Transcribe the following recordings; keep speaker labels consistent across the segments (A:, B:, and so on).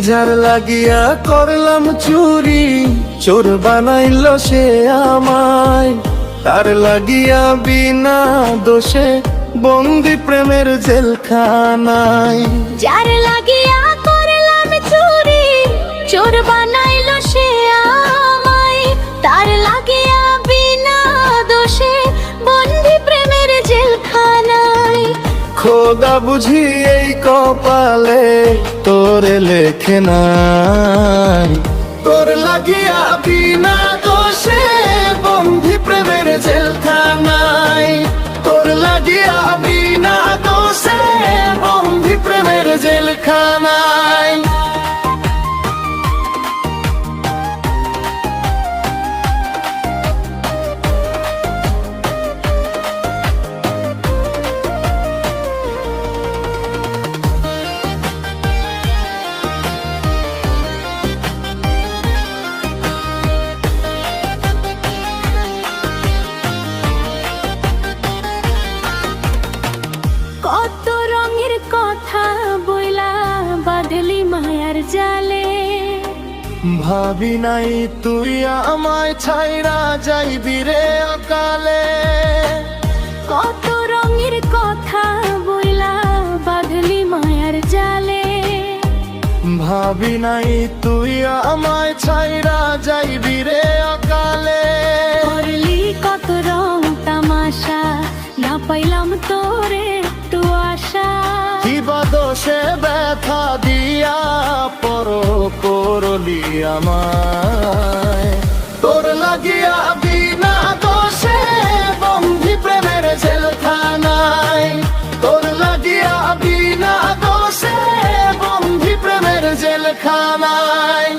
A: যার লাগিয়া করলাম চুরি, চোর বানাইল সে আমায়। তার লাগিয়া বিনা দোষে বন্দি প্রেমের জেলখানায়।
B: যার লাগিয়া করলাম চুরি, চোর বানাইল সে আমায়। তার লাগিয়া বিনা দোষে বন্দি প্রেমের জেলখানায়।
A: খোদা বুঝি এই কপালে তোরে লেখে নাই। তোর লাগিয়া বিনা দোষে বন্দি প্রেমের জেলখানায়। তোর লাগিয়া বিনা দোষে বন্দি প্রেমের জেলখানায়।
B: কত রঙের কথা বইলা বাঁধলি মায়ার জালে।
A: ভাবি নাই তুই আমায় ছাইরা যাইবি রে অকালে।
B: কত রঙের কথা বইলা বাঁধলি মায়ার জালে।
A: ভাবি নাই তুই আমায় ছাইরা যাইবি রে অকালে।
B: করলি কত রং তামাশা, না পাইলাম তোরে একটু আশা।
A: কিবা দোষে ব্যথা দিয়া পর করলি আমায়। তোর লাগিয়া বিনা দোষে বন্দি প্রেমের জেলখানায়। তোর লাগিয়া বিনা দোষে বন্দি প্রেমের জেলখানায়।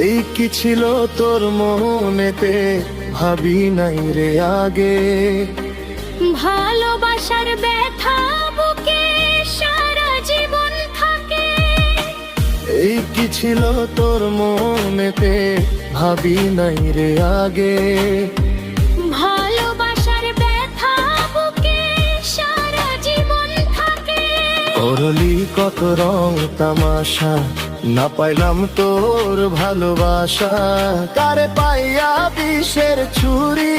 A: এই কি ছিল তোর মনেতে, ভাবি নাই রে আগে।
B: ভালোবাসার ব্যথা বুকে সারা জীবন থাকে।
A: এই কি ছিল তোর মনেতে, ভাবি নাই রে আগে।
B: ভালোবাসার ব্যথা বুকে সারা জীবন থাকে।
A: করলি কত রং তামাশা, না পাইলাম তোর ভালোবাসা। কারে পাইয়া বিষের ছুরি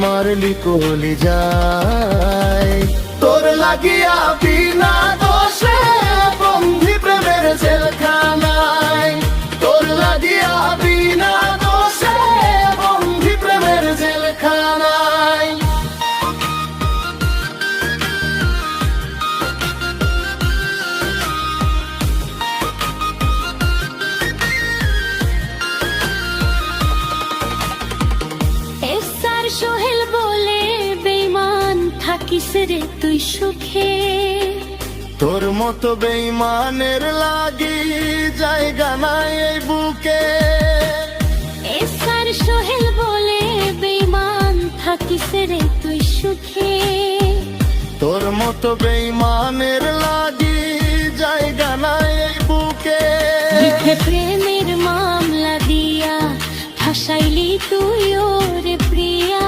A: মারলি কলি যায়। তোর লাগিয়া বিনা দোষে বন্দি প্রেমের জেলখানায়। তোর লাগিয়া বিনা দোষে বন্দি প্রেমের জেলখানায়।
B: এসার সোহেল বলে বেঈমান থাকিস রে তুই সুখে।
A: তোর মতো বেঈমানের লাগি জায়গা নাই এই বুকে।
B: এসার সোহেল বলে বেঈমান থাকিস রে তুই সুখে।
A: তোর মতো বেঈমানের লাগি জায়গা নাই এই বুকে।
B: মিথ্যে প্রেমের মামলা দিয়া ফাঁসাইলি তুই ওরে প্রিয়া।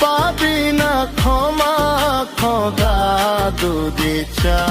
A: পাবি না ক্ষমা খোদা দুদি চা।